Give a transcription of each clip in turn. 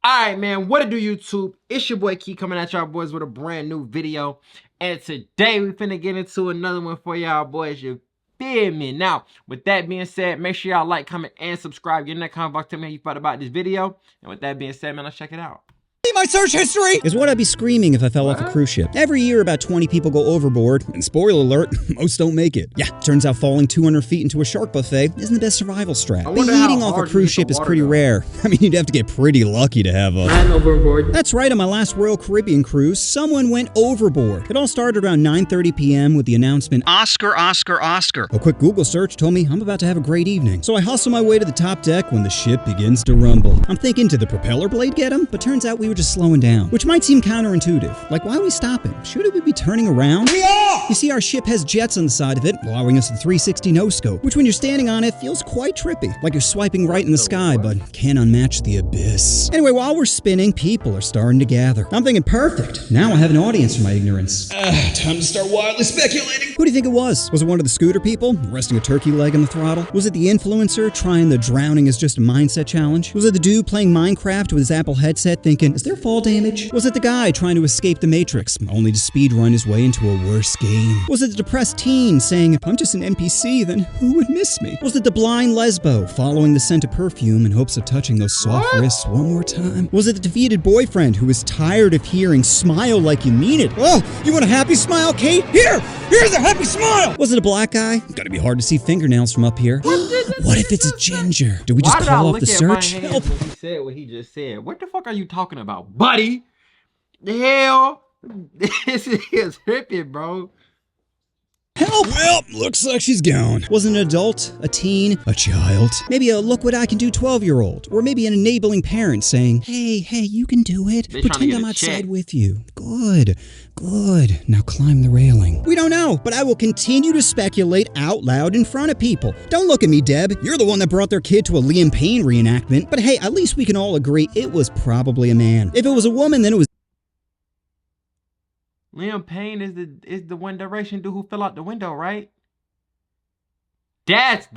Alright, man, what it do, YouTube? It's your boy Key coming at y'all boys with a brand new video. And today we finna get into another one for y'all boys. You feel me? Now, with that being said, make sure y'all like, comment, and subscribe. Get in that comment box, tell me how you thought about this video. And with that being said, man, let's check it out. My search history is what I'd be screaming if I fell off a cruise ship. Every year, about 20 people go overboard, and spoiler alert, most don't make it. Yeah, turns out falling 200 feet into a shark buffet isn't the best survival strat. But eating off a cruise ship is pretty rare. I mean, you'd have to get pretty lucky to have a... Man overboard. That's right, on my last Royal Caribbean cruise, someone went overboard. It all started around 9:30 p.m. with the announcement, Oscar, Oscar, Oscar. A quick Google search told me I'm about to have a great evening. So I hustle my way to the top deck when the ship begins to rumble. I'm thinking, did the propeller blade get him? But turns out we were just slowing down, which might seem counterintuitive. Like, why are we stopping? Shouldn't we be turning around? We are! You see, our ship has jets on the side of it, allowing us the 360 no-scope, which when you're standing on it feels quite trippy. Like you're swiping right in the sky, but can't unmatch the abyss. Anyway, while we're spinning, people are starting to gather. I'm thinking, perfect. Now I have an audience for my ignorance. Time to start wildly speculating. Who do you think it was? Was it one of the scooter people, resting a turkey leg on the throttle? Was it the influencer trying the drowning is just a mindset challenge? Was it the dude playing Minecraft with his Apple headset thinking, is there fall damage? Was it the guy trying to escape the Matrix, only to speedrun his way into a worse game? Was it the depressed teen saying, if I'm just an NPC, then who would miss me? Was it the blind lesbo following the scent of perfume in hopes of touching those soft wrists one more time? Was it the defeated boyfriend who was tired of hearing smile like you mean it? Oh, you want a happy smile, Kate? Here's a happy smile! Was it a black guy? Gotta be hard to see fingernails from up here. What if it's a ginger? Do we just call off the search? Help! He said what he just said. What the fuck are you talking about, buddy? The hell? This is tripping, bro. Help! Well, looks like she's gone. Was it an adult, a teen, a child? Maybe a look what I can do 12-year-old. Or maybe an enabling parent saying, hey, you can do it. Pretend I'm outside with you. Good. Now climb the railing. We don't know, but I will continue to speculate out loud in front of people. Don't look at me, Deb. You're the one that brought their kid to a Liam Payne reenactment. But hey, at least we can all agree it was probably a man. If it was a woman, then it was... Liam Payne is the One Direction dude who fell out the window, right? That's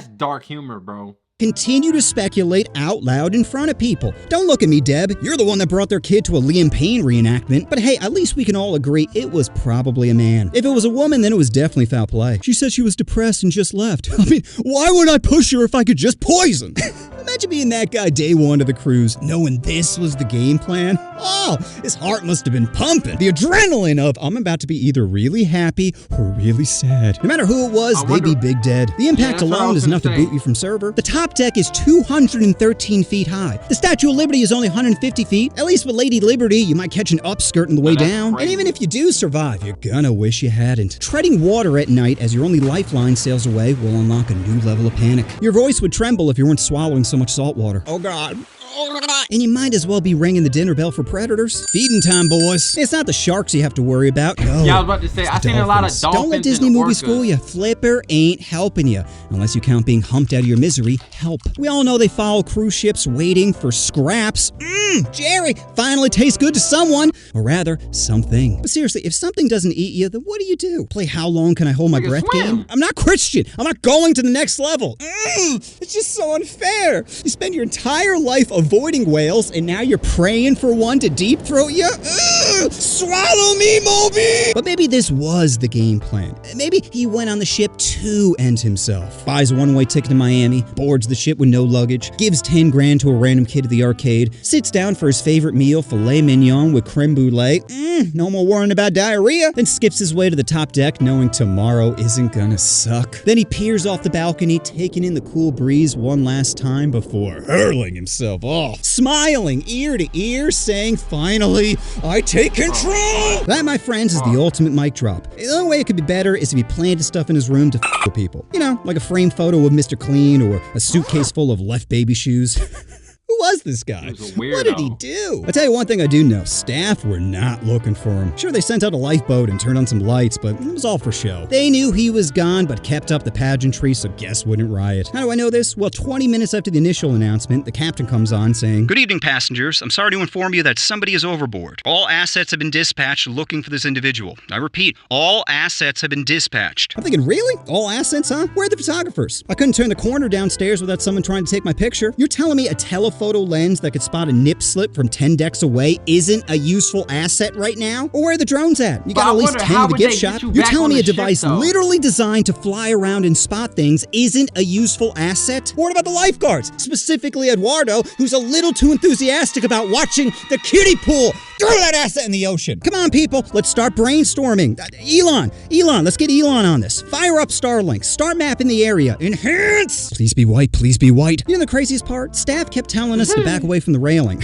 dark humor, bro. Continue to speculate out loud in front of people. Don't look at me, Deb. You're the one that brought their kid to a Liam Payne reenactment. But hey, at least we can all agree it was probably a man. If it was a woman, then it was definitely foul play. She said she was depressed and just left. I mean, why would I push her if I could just poison? Imagine being that guy day one of the cruise, knowing this was the game plan. Oh, his heart must have been pumping. The adrenaline of, I'm about to be either really happy or really sad. No matter who it was, they'd be big dead. The impact alone is enough to boot you from server. The top deck is 213 feet high. The Statue of Liberty is only 150 feet. At least with Lady Liberty, you might catch an upskirt on the way down. Crazy. And even if you do survive, you're gonna wish you hadn't. Treading water at night as your only lifeline sails away will unlock a new level of panic. Your voice would tremble if you weren't swallowing so much salt water. Oh God. And you might as well be ringing the dinner bell for predators. Feeding time, boys. It's not the sharks you have to worry about. No, yeah, I was about to say, I've seen a lot of dolphins. Don't let Disney movies fool you. Flipper ain't helping you. Unless you count being humped out of your misery, help. We all know they follow cruise ships waiting for scraps. Jerry, finally tastes good to someone. Or rather, something. But seriously, if something doesn't eat you, then what do? Play how long can I hold my breath game? I'm not Christian. I'm not going to the next level. It's just so unfair. You spend your entire life avoiding whales, and now you're praying for one to deep throat you? Swallow me, Moby! But maybe this was the game plan. Maybe he went on the ship to end himself. Buys a one-way ticket to Miami, boards the ship with no luggage, gives 10 grand to a random kid at the arcade, sits down for his favorite meal, filet mignon with creme brulee, no more worrying about diarrhea, then skips his way to the top deck knowing tomorrow isn't gonna suck. Then he peers off the balcony, taking in the cool breeze one last time before hurling himself off. Smiling ear to ear, saying, finally, I take control! That, my friends, is the ultimate mic drop. The only way it could be better is if he planted stuff in his room to f with people. You know, like a framed photo of Mr. Clean or a suitcase full of left baby shoes. Who was this guy? He was a weirdo. What did he do? I'll tell you one thing I do know. Staff were not looking for him. Sure, they sent out a lifeboat and turned on some lights, but it was all for show. They knew he was gone, but kept up the pageantry so guests wouldn't riot. How do I know this? Well, 20 minutes after the initial announcement, the captain comes on saying, "Good evening, passengers. I'm sorry to inform you that somebody is overboard. All assets have been dispatched looking for this individual. I repeat, all assets have been dispatched." I'm thinking, really? All assets, huh? Where are the photographers? I couldn't turn the corner downstairs without someone trying to take my picture. You're telling me a telephoto telephoto lens that could spot a nip slip from 10 decks away isn't a useful asset right now? Or where are the drones at? You got at least 10 of the gift shop. You're telling me a device literally designed to fly around and spot things isn't a useful asset? What about the lifeguards? Specifically Eduardo, who's a little too enthusiastic about watching the kiddie pool. Throw that asset in the ocean. Come on, people. Let's start brainstorming. Elon, let's get Elon on this. Fire up Starlink. Start mapping the area. Enhance. Please be white. Please be white. You know the craziest part? Staff kept telling us to back away from the railing.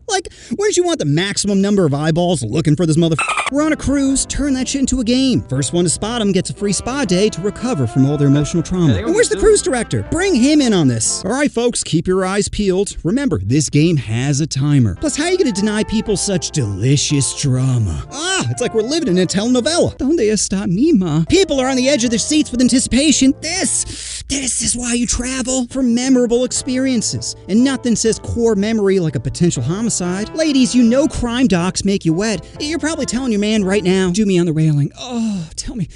Like, where'd you want the maximum number of eyeballs looking for this motherfucker? We're on a cruise, turn that shit into a game. First one to spot him gets a free spa day to recover from all their emotional trauma. And where's the cruise director? Bring him in on this. All right, folks, keep your eyes peeled. Remember, this game has a timer. Plus, how are you gonna deny people such delicious drama? It's like we're living in a telenovela. Donde está mi ma? People are on the edge of their seats with anticipation. This is why you travel, for memorable experiences. And nothing says core memory like a potential homicide. Ladies, you know crime docs make you wet. You're probably telling your man right now, do me on the railing. Oh, tell me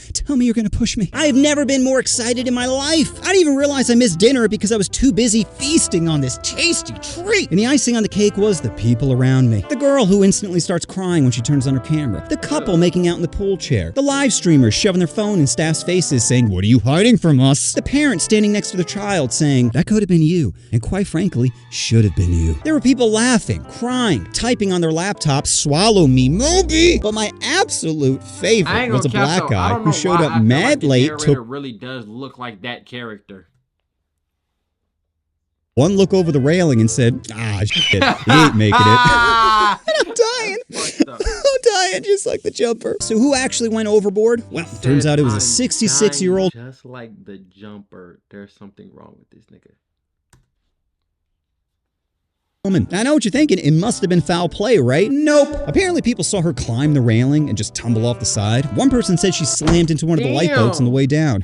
you're gonna push me. I have never been more excited in my life. I didn't even realize I missed dinner because I was too busy feasting on this tasty treat. And the icing on the cake was the people around me. The girl who instantly starts crying when she turns on her camera. The couple making out in the pool chair. The live streamers shoving their phone in staff's faces saying, what are you hiding from us? The parent standing next to their child saying, that could have been you. And quite frankly, should have been you. There were people laughing, crying, typing on their laptops, swallow me, Moby. But my absolute favorite was a black guy who showed up mad late. It really does look like that character. One look over the railing and said, shit, he ain't making it. And I'm dying. I'm dying just like the jumper. So who actually went overboard? Well, turns out it was a 66-year-old. Just like the jumper. There's something wrong with this nigga. Woman. I know what you're thinking. It must have been foul play, right? Nope. Apparently people saw her climb the railing and just tumble off the side. One person said she slammed into one of the lifeboats on the way down.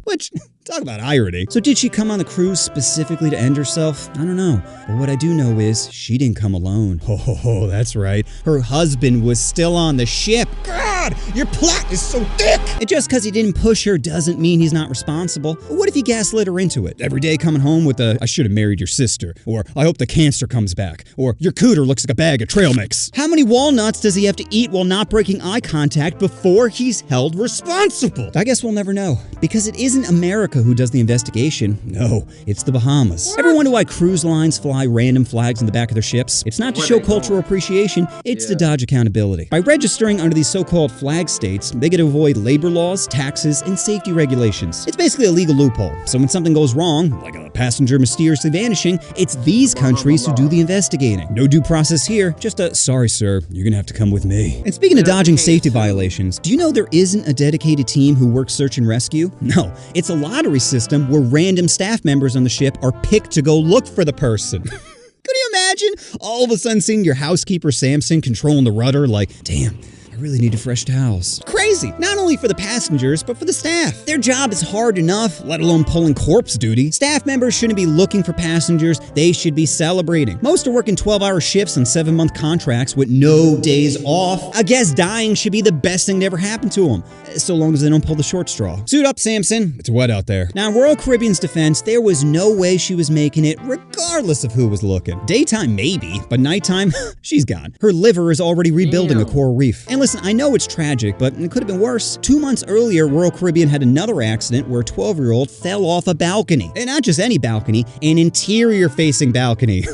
Which, talk about irony. So did she come on the cruise specifically to end herself? I don't know. But what I do know is she didn't come alone. Oh, that's right. Her husband was still on the ship. God, your plot is so thick. And just because he didn't push her doesn't mean he's not responsible. What if he gaslit her into it? Every day coming home with I should have married your sister. Or, I hope the cancer comes back. Or, your cooter looks like a bag of trail mix. How many walnuts does he have to eat while not breaking eye contact before he's held responsible? I guess we'll never know. Because it isn't America who does the investigation. No, it's the Bahamas. Ever wonder why cruise lines fly random flags on the back of their ships? It's not to show cultural appreciation, it's to dodge accountability. By registering under these so-called flag states, they get to avoid labor laws, taxes, and safety regulations. It's basically a legal loophole. So when something goes wrong, like a passenger mysteriously vanishing, it's these countries who do the investigating. No due process here, just a, sorry sir, you're gonna have to come with me. And speaking of dodging safety violations, do you know there isn't a dedicated team who works search and rescue? No, it's a lottery system where random staff members on the ship are picked to go look for the person. Could you imagine all of a sudden seeing your housekeeper Samson controlling the rudder like, damn, I really needed fresh towels. Crazy, not only for the passengers, but for the staff. Their job is hard enough, let alone pulling corpse duty. Staff members shouldn't be looking for passengers, they should be celebrating. Most are working 12-hour shifts on 7-month contracts with no days off. I guess dying should be the best thing to ever happen to them, so long as they don't pull the short straw. Suit up, Samson. It's wet out there. Now, in Royal Caribbean's defense, there was no way she was making it, regardless of who was looking. Daytime, maybe, but nighttime, she's gone. Her liver is already rebuilding a coral reef. And listen, I know it's tragic, but it could have been worse. 2 months earlier, Royal Caribbean had another accident where a 12-year-old fell off a balcony. And not just any balcony, an interior-facing balcony.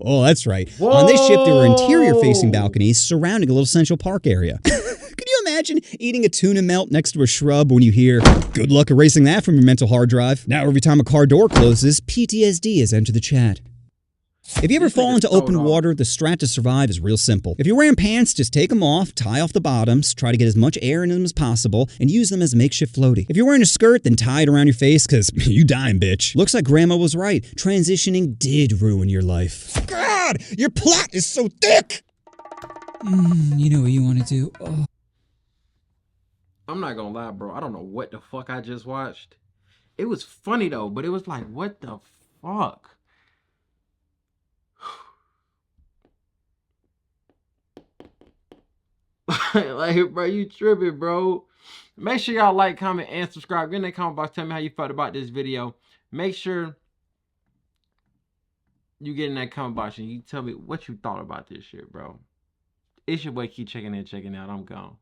Oh, that's right. Whoa. On this ship, there were interior-facing balconies surrounding a little Central Park area. Could you imagine eating a tuna melt next to a shrub when you hear, good luck erasing that from your mental hard drive? Now, every time a car door closes, PTSD has entered the chat. If you ever fall into open water, the strat to survive is real simple. If you're wearing pants, just take them off, tie off the bottoms, try to get as much air in them as possible, and use them as a makeshift floaty. If you're wearing a skirt, then tie it around your face, because you dying, bitch. Looks like Grandma was right. Transitioning did ruin your life. God, your plot is so thick! You know what you want to do? Oh. I'm not gonna lie, bro. I don't know what the fuck I just watched. It was funny, though, but it was like, what the fuck? Like, bro, you tripping, bro. Make sure y'all like, comment, and subscribe. Get in the comment box, tell me how you felt about this video. Make sure you get in that comment box and you tell me what you thought about this shit, bro. It's your boy Key checking in, checking out. I'm gone.